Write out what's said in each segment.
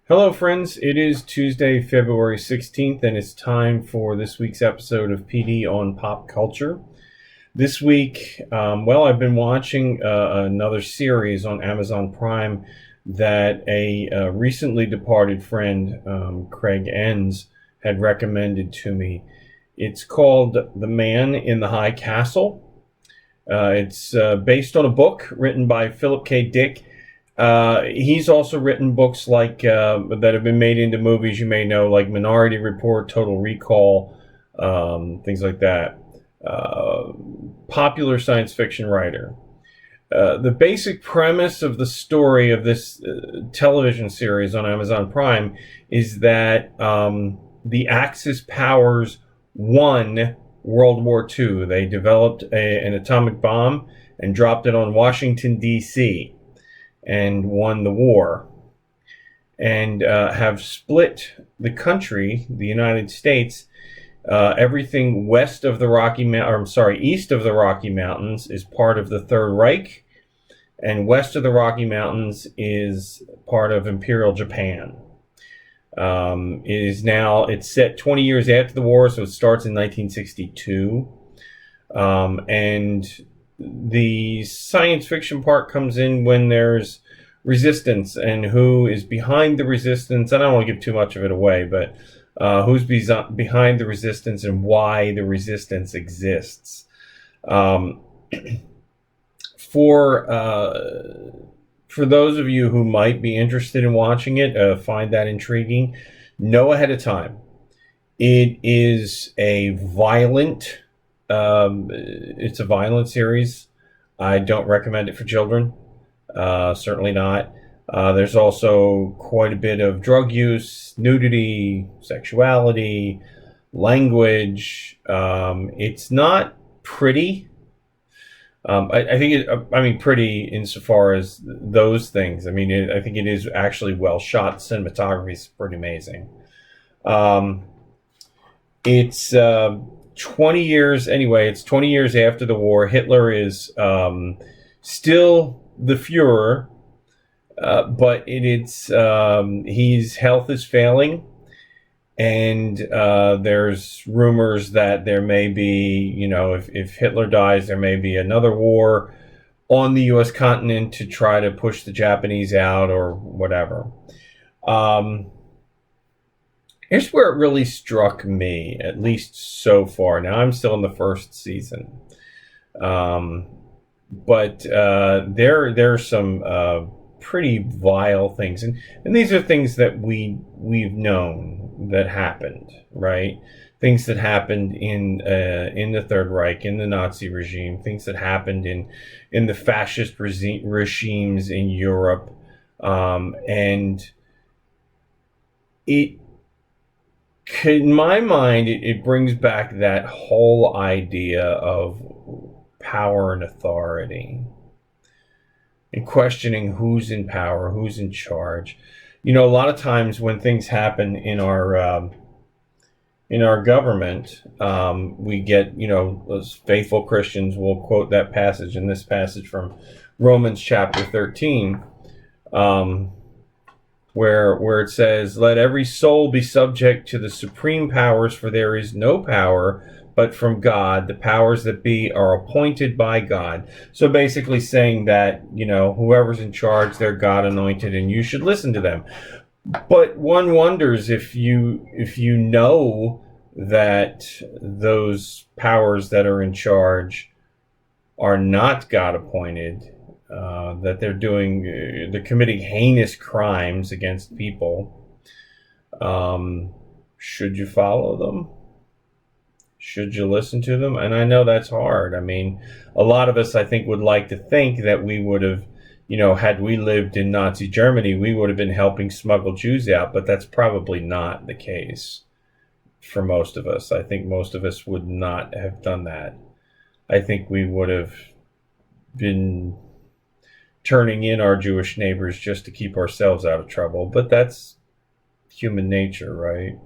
Hello, friends. It is Tuesday, February 16th, and it's time for this week's episode of PD on Pop Culture. This week, I've been watching another series on Amazon Prime that a recently departed friend, Craig Enns, had recommended to me. It's called The Man in the High Castle. It's based on a book written by Philip K. Dick. He's also written books like that have been made into movies. You may know, like Minority Report, Total Recall, things like that. Popular science fiction writer. The basic premise of the story of this television series on Amazon Prime is that the Axis powers won World War II. They developed an atomic bomb and dropped it on Washington, D.C., and won the war, and have split the country, the United States. Everything east of the Rocky Mountains is part of the Third Reich, and west of the Rocky Mountains is part of Imperial Japan. It's set 20 years after the war, so it starts in 1962, and the science fiction part comes in when there's resistance and who is behind the resistance. I don't want to give too much of it away, but who's behind the resistance and why the resistance exists. For those of you who might be interested in watching it, find that intriguing, know ahead of time. It is a violent it's a violent series. I don't recommend it for children. Certainly not. There's also quite a bit of drug use, nudity, sexuality, language. It's not pretty. Pretty insofar as those things. I think it is actually well shot. Cinematography is pretty amazing. It's 20 years after the war. Hitler is still the Fuhrer, but his health is failing, and there's rumors that there may be, if Hitler dies, there may be another war on the U.S. continent to try to push the Japanese out or whatever. Here's where it really struck me, at least so far. Now, I'm still in the first season. But there are some pretty vile things. And these are things that we've known that happened, right? Things that happened in the Third Reich, in the Nazi regime, things that happened in the fascist regimes in Europe. And in my mind, it brings back that whole idea of power and authority, and questioning who's in power, who's in charge. A lot of times when things happen in our government, we get, those faithful Christians will quote that passage, in this passage from Romans chapter 13, where it says, "Let every soul be subject to the supreme powers, for there is no power but from God. The powers that be are appointed by God." So basically saying that, whoever's in charge, they're God anointed, and you should listen to them. But one wonders if you know that those powers that are in charge are not God appointed, that they're committing heinous crimes against people. Should you follow them? Should you listen to them? And I know that's hard. A lot of us, I think, would like to think that we would have, had we lived in Nazi Germany, we would have been helping smuggle Jews out, but that's probably not the case for most of us. I think most of us would not have done that. I think we would have been turning in our Jewish neighbors just to keep ourselves out of trouble, but that's human nature, right?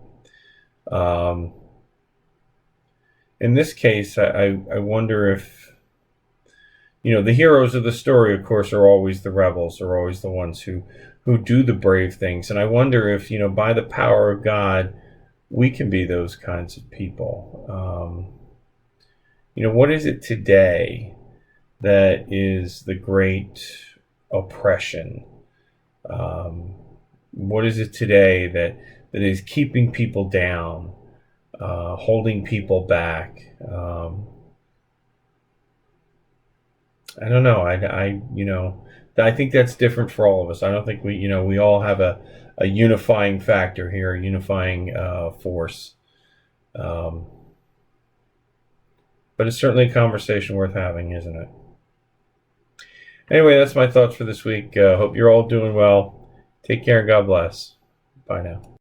In this case, I wonder if, the heroes of the story, of course, are always the rebels, are always the ones who who do the brave things. And I wonder if, by the power of God, we can be those kinds of people. What is it today that is the great oppression? What is it today that is keeping people down, holding people back? I don't know. I think that's different for all of us. I don't think we all have a unifying factor here, a unifying force. But it's certainly a conversation worth having, isn't it? Anyway, that's my thoughts for this week. Hope you're all doing well. Take care and God bless. Bye now.